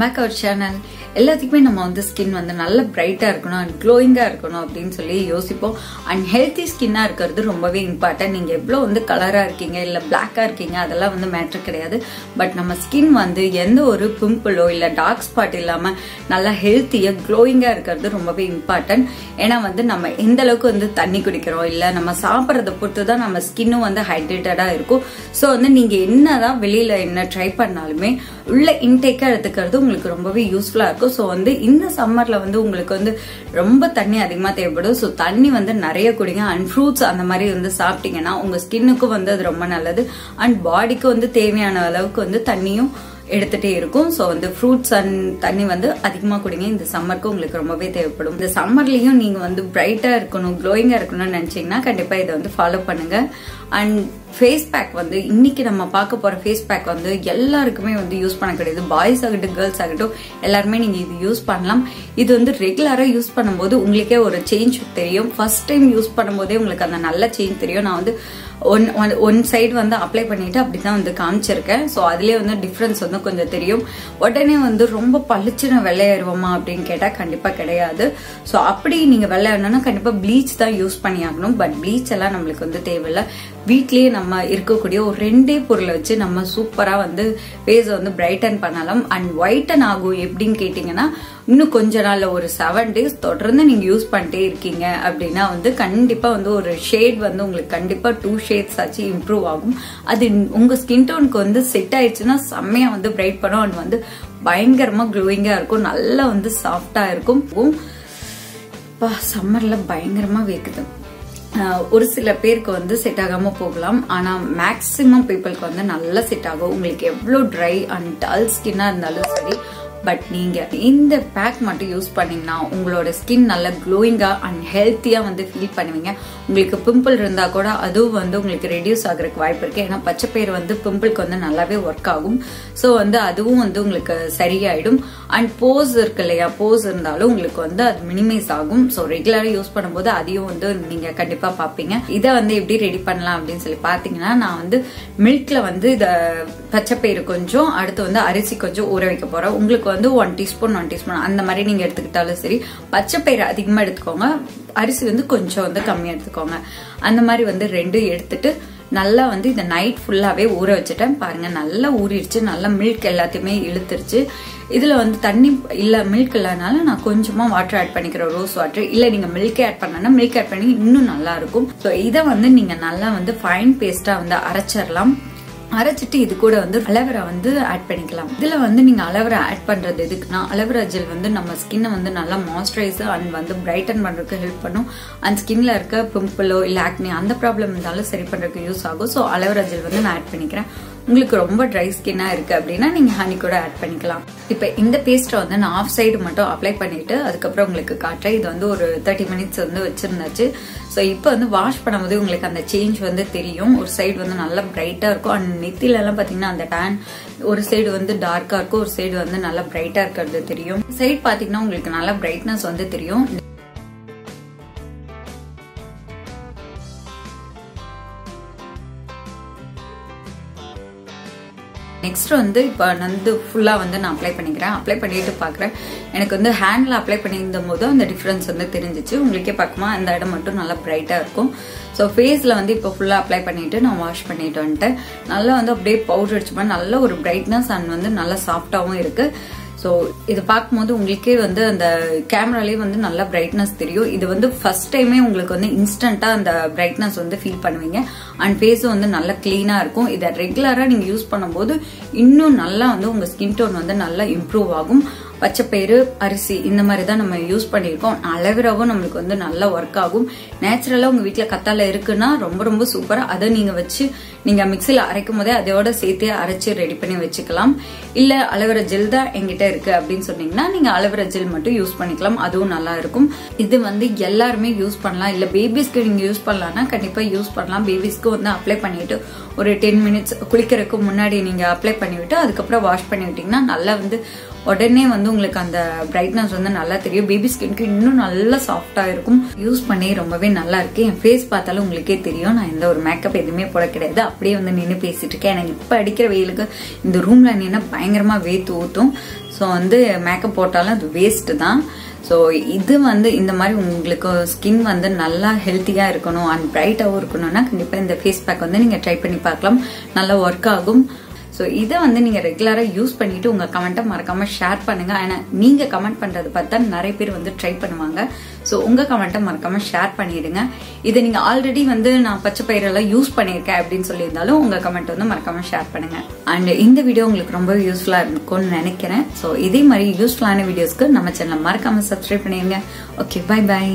back our channel. எல்லாத்துக்குமே நம்ம வந்து ஸ்கின் வந்து நல்ல பிரைட்டா இருக்கணும் அண்ட் க்ளோயிங்கா இருக்கணும் அப்படின்னு சொல்லி யோசிப்போம். அண்ட் ஹெல்த்தி ஸ்கின்னா இருக்கிறது ரொம்பவே இம்பார்ட்டன்ட். நீங்க எவ்வளவு வந்து கலரா இருக்கீங்க இல்ல பிளாக்கா இருக்கீங்க அதெல்லாம் வந்து மேட்டர் கிடையாது. பட் நம்ம ஸ்கின் வந்து எந்த ஒரு பிம்பிளோ இல்ல டார்க் ஸ்பாட் இல்லாம நல்லா ஹெல்த்தியா க்ளோயிங்கா இருக்கிறது ரொம்பவே இம்பார்ட்டன்ட். ஏன்னா வந்து நம்ம எந்த அளவுக்கு வந்து தண்ணி குடிக்கிறோம் இல்ல நம்ம சாப்பிட்றத பொறுத்து தான் நம்ம ஸ்கின்னும் வந்து ஹைட்ரேட்டடா இருக்கும். ஸோ வந்து நீங்க என்னதான் வெளியில என்ன ட்ரை பண்ணாலுமே உள்ள இன்டேக்கா எடுத்துக்கிறது உங்களுக்கு ரொம்பவே யூஸ்ஃபுல்லா இருக்கும். ஸோ வந்து இந்த சம்மர்ல வந்து உங்களுக்கு வந்து ரொம்ப தண்ணி அதிகமா தேவைப்படும். ஸோ தண்ணி வந்து நிறைய குடிங்க. அண்ட் ஃப்ரூட்ஸ் அந்த மாதிரி வந்து சாப்பிட்டீங்கன்னா உங்க ஸ்கின்னுக்கும் வந்து அது ரொம்ப நல்லது. அண்ட் பாடிக்கு வந்து தேவையான அளவுக்கு வந்து தண்ணியும் எடுத்துட்டே இருக்கும். சோ வந்து ஃப்ரூட்ஸ் அண்ட் தண்ணி வந்து அதிகமா குடிங்க. இந்த சம்மருக்கு உங்களுக்கு ரொம்பவே தேவைப்படும். இந்த சம்மர்லயும் நீங்க வந்து பிரைட்டா இருக்கணும் க்ளோயிங்கா இருக்கணும்னு நினைச்சீங்கன்னா கண்டிப்பா இதை வந்து ஃபாலோ பண்ணுங்க. அண்ட் ஃபேஸ் பேக் வந்து இன்னைக்கு நம்ம பார்க்க போற ஃபேஸ் பேக் வந்து எல்லாருக்குமே வந்து யூஸ் பண்ண கிடையாது. பாய்ஸ் ஆகட்டும் கேர்ள்ஸ் ஆகட்டும் எல்லாருமே நீங்க இது யூஸ் பண்ணலாம். இது வந்து ரெகுலரா யூஸ் பண்ணும்போது உங்களுக்கே ஒரு சேஞ்ச் தெரியும். ஃபர்ஸ்ட் டைம் யூஸ் பண்ணும்போதே உங்களுக்கு அந்த நல்ல சேஞ்ச் தெரியும். நான் வந்து ஒன் சைடு வந்து அப்ளை பண்ணிட்டு அப்படிதான் வந்து காமிச்சிருக்கேன். ஸோ அதுலேயே வந்து டிஃப்ரென்ஸ் வந்து கொஞ்சம் தெரியும். உடனே வந்து ரொம்ப பளிச்சுன்னு வெள்ளையாயிருவோமா அப்படின்னு கேட்டா கண்டிப்பா கிடையாது. ஸோ அப்படி நீங்க வெள்ளையாடணும்னா கண்டிப்பா ப்ளீச் தான் யூஸ் பண்ணி ஆகணும். பட் ப்ளீச் எல்லாம் நம்மளுக்கு வந்து தேவையில்லை. வீட்லயே நம்ம இருக்கக்கூடிய ஒரு 2 பொருளை வச்சு நம்ம சூப்பரா வந்து ஃபேஸை வந்து பிரைட்டன் பண்ணலாம். அண்ட் ஒயிட்டன் ஆகும் எப்படின்னு கேட்டீங்கன்னா இன்னும் கொஞ்ச நாள்ல ஒரு 7 days தொடர்ந்து நீங்க யூஸ் பண்ணிட்டே இருக்கீங்க அப்படின்னா வந்து கண்டிப்பா வந்து ஒரு ஷேட் வந்து உங்களுக்கு கண்டிப்பா 2 shades ஆச்சு இம்ப்ரூவ் ஆகும். அது உங்க ஸ்கின் டோனுக்கு வந்து செட் ஆயிடுச்சுன்னா செம்மையா வந்து பிரைட் பண்ணும். அண்ட் வந்து பயங்கரமா க்ளோயிங்கா இருக்கும். நல்லா வந்து சாஃப்டா இருக்கும். சம்மர்ல பயங்கரமா வேக்குது. ஒரு சில பேருக்கு வந்து செட் ஆகாம போகலாம். ஆனா மேக்சிமம் பீப்புளுக்கு வந்து நல்லா செட் ஆகும். உங்களுக்கு எவ்வளவு ட்ரை அண்ட் டல் ஸ்கின்னா இருந்தாலும் சரி. பட் நீங்க இந்த பேக் மட்டும் யூஸ் பண்ணீங்கன்னா உங்களோட ஸ்கின் நல்லா க்ளோயிங்கா அண்ட் ஹெல்த்தியா வந்து ஃபீல் பண்ணுவீங்க. உங்களுக்கு பிம்பிள் இருந்தா கூட அதுவும் வந்து உங்களுக்கு ரெடியூஸ் ஆகுறதுக்கு வாய்ப்பு இருக்கு. ஏன்னா பச்சை பயிர் வந்து பிம்பிளுக்கு வந்து நல்லாவே ஒர்க் ஆகும். ஸோ வந்து அதுவும் வந்து உங்களுக்கு சரியாயிடும். அண்ட் போஸ் இருக்கு இல்லையா, போஸ் இருந்தாலும் உங்களுக்கு வந்து அது மினிமைஸ் ஆகும். ஸோ ரெகுலரா யூஸ் பண்ணும்போது அதையும் வந்து நீங்க கண்டிப்பா பாப்பீங்க. இதை வந்து எப்படி ரெடி பண்ணலாம் அப்படின்னு சொல்லி பாத்தீங்கன்னா நான் வந்து மில்க்ல வந்து இத பச்சை பயிறு கொஞ்சம் அடுத்து வந்து அரிசி கொஞ்சம் ஊற வைக்க போறேன். உங்களுக்கு வந்து 1 teaspoon அந்த மாதிரி நீங்க எடுத்துக்கிட்டாலும் சரி. பச்சை பயிறு அதிகமா எடுத்துக்கோங்க, அரிசி வந்து கொஞ்சம் வந்து கம்மியா எடுத்துக்கோங்க. அந்த மாதிரி வந்து 2 எடுத்துட்டு நல்லா வந்து இந்த நைட் ஃபுல்லாவே ஊற வச்சுட்டேன். பாருங்க நல்லா ஊறிடுச்சு. நல்லா மில்க் எல்லாத்தையுமே இழுத்துருச்சு. இதுல வந்து தண்ணி இல்ல மில்க் இல்லனால நான் கொஞ்சமா வாட்டர் ஆட் பண்ணிக்கிறேன், ரோஸ் வாட்டர். இல்ல நீங்க மில்க் ஆட் பண்ணனா மில்க் ஆட் பண்ணி இன்னும் நல்லா இருக்கும். ஸோ இதை வந்து நீங்க நல்லா வந்து ஃபைன் பேஸ்டா வந்து அரைச்சிடலாம். அரைச்சிட்டு இது கூட வந்து அலோவேரா வந்து ஆட் பண்ணிக்கலாம். இதுல வந்து நீங்க அலோவேரா ஆட் பண்றது எதுக்குன்னா அலோவேரா ஜெல் வந்து நம்ம ஸ்கின்னை வந்து நல்லா மாய்ஸ்சரைஸ் அண்ட் வந்து பிரைட்டன் பண்றதுக்கு ஹெல்ப் பண்ணும். அண்ட் ஸ்கின்ல இருக்க பிம்பிளோ இல்ல ஆக்னி அந்த ப்ராப்ளம் இருந்தாலும் சரி பண்றதுக்கு யூஸ் ஆகும். ஸோ அலோவேரா ஜெல் வந்து நான் ஆட் பண்ணிக்கிறேன். உங்களுக்கு ரொம்ப ட்ரை ஸ்கின்னா இருக்கு அப்படின்னா நீங்க ஹனி கூட ஆட் பண்ணிக்கலாம். இப்ப இந்த பேஸ்ட்டை வந்து நான் ஆஃப் சைடு மட்டும் அப்ளை பண்ணிட்டு அதுக்கப்புறம் உங்களுக்கு காட்டுறேன். இது வந்து ஒரு 30 minutes வந்து வச்சிருந்தாச்சு. ஸோ இப்போ வந்து வாஷ் பண்ணும்போது உங்களுக்கு அந்த சேஞ்ச் வந்து தெரியும். ஒரு சைடு வந்து நல்லா பிரைட்டா இருக்கும். அண்ட் நெத்தில எல்லாம் பாத்தீங்கன்னா அந்த டேன் ஒரு சைடு வந்து டார்க்கா இருக்கும், ஒரு சைடு வந்து நல்லா பிரைட்டா இருக்கிறது தெரியும். சைடு பாத்தீங்கன்னா உங்களுக்கு நல்லா பிரைட்னஸ் வந்து தெரியும். நெக்ஸ்ட் வந்து இப்போ வந்து ஃபுல்லா வந்து நான் அப்ளை பண்ணிக்கிறேன். அப்ளை பண்ணிட்டு பாக்குறேன். எனக்கு வந்து ஹேண்ட்ல அப்ளை பண்ணியிருந்த போது அந்த டிஃபரன்ஸ் வந்து தெரிஞ்சிச்சு. உங்களுக்கே பார்க்குமா அந்த இடம் மட்டும் நல்லா பிரைட்டா இருக்கும். ஸோ ஃபேஸ்ல வந்து இப்போ ஃபுல்லா அப்ளை பண்ணிட்டு நான் வாஷ் பண்ணிட்டு வந்துட்டேன். நல்லா வந்து அப்படியே பவுடர் அடிச்சுமா நல்ல ஒரு பிரைட்னஸ் அண்ட் வந்து நல்லா சாஃப்டாவும் இருக்கு. ஸோ இது பார்க்கும்போது உங்களுக்கே வந்து அந்த கேமராலேயே வந்து நல்ல பிரைட்னஸ் தெரியும். இது வந்து ஃபர்ஸ்ட் டைமே உங்களுக்கு வந்து இன்ஸ்டன்டா அந்த பிரைட்னஸ் வந்து ஃபீல் பண்ணுவீங்க. அண்ட் ஃபேஸும் வந்து நல்லா கிளீனா இருக்கும். இதை ரெகுலரா நீங்க யூஸ் பண்ணும்போது இன்னும் நல்லா வந்து உங்க ஸ்கின் டோன் வந்து நல்லா இம்ப்ரூவ் ஆகும். பச்சை பயிறு அரிசி இந்த மாதிரி தான் நம்ம யூஸ் பண்ணியிருக்கோம். அலோவேராவும் நம்மளுக்கு வந்து நல்லா ஒர்க் ஆகும். நேச்சுரலா உங்க வீட்டுல கத்தால இருக்குன்னா ரொம்ப ரொம்ப சூப்பரா அதை நீங்க வச்சு நீங்க மிக்சியில அரைக்கும் போதே அதோட சேர்த்தே அரைச்சு ரெடி பண்ணி வச்சுக்கலாம். இல்ல அலோவேரா ஜெல் தான் எங்கிட்ட இருக்கு அப்படின்னு சொன்னீங்கன்னா நீங்க அலோவேரா ஜெல் மட்டும் யூஸ் பண்ணிக்கலாம். அதுவும் நல்லா இருக்கும். இது வந்து எல்லாருமே யூஸ் பண்ணலாம். இல்ல பேபிஸ்க்கு நீங்க யூஸ் பண்ணலாம்னா கண்டிப்பா யூஸ் பண்ணலாம். பேபிஸ்க்கு வந்து அப்ளை பண்ணிட்டு ஒரு 10 minutes குளிக்கிறதுக்கு முன்னாடி நீங்க அப்ளை பண்ணிவிட்டு அதுக்கப்புறம் வாஷ் பண்ணி விட்டீங்கன்னா நல்லா வந்து உடனே வந்து உங்களுக்கு அந்த பிரைட்னஸ் வந்து நல்லா தெரியும். பேபி ஸ்கின்க்கு இன்னும் நல்லா சாஃப்டா இருக்கும். யூஸ் பண்ணி ரொம்பவே நல்லா இருக்கு. என் ஃபேஸ் பார்த்தாலும் உங்களுக்கே தெரியும். நான் எந்த ஒரு மேக்கப் எதுவுமே போட கிடையாது. அப்படியே வந்து நின்று பேசிட்டு இருக்கேன். எனக்கு இப்ப அடிக்கிற வெயிலுக்கு இந்த ரூம்ல நின்று பயங்கரமா வேத்து ஊத்தும். ஸோ வந்து மேக்கப் போட்டாலும் அது வேஸ்ட் தான். ஸோ இது வந்து இந்த மாதிரி உங்களுக்கு ஸ்கின் வந்து நல்லா ஹெல்த்தியா இருக்கணும் அண்ட் பிரைட்டாகவும் இருக்கணும்னா கண்டிப்பா இந்த ஃபேஸ் பேக் வந்து நீங்க ட்ரை பண்ணி பார்க்கலாம். நல்லா ஒர்க் ஆகும். ஸோ இதை வந்து நீங்க ரெகுலரா யூஸ் பண்ணிட்டு உங்க கமெண்ட்டை மறக்காம ஷேர் பண்ணுங்க. ஏன்னா நீங்க கமெண்ட் பண்றது பார்த்தா நிறைய பேர் வந்து ட்ரை பண்ணுவாங்க. ஸோ உங்க கமெண்ட்டை மறக்காம ஷேர் பண்ணிடுங்க. இதை நீங்க ஆல்ரெடி வந்து நான் பச்சை பயிரெல்லாம் யூஸ் பண்ணியிருக்கேன் அப்படின்னு சொல்லியிருந்தாலும் உங்க கமெண்ட் வந்து மறக்காம ஷேர் பண்ணுங்க. அண்ட் இந்த வீடியோ உங்களுக்கு ரொம்ப யூஸ்ஃபுல்லா இருக்கும்னு நினைக்கிறேன். ஸோ இதே மாதிரி யூஸ்ஃபுல்லான வீடியோஸ்க்கு நம்ம சேனலை மறக்காம சப்ஸ்கிரைப் பண்ணிருங்க. Okay, bye by.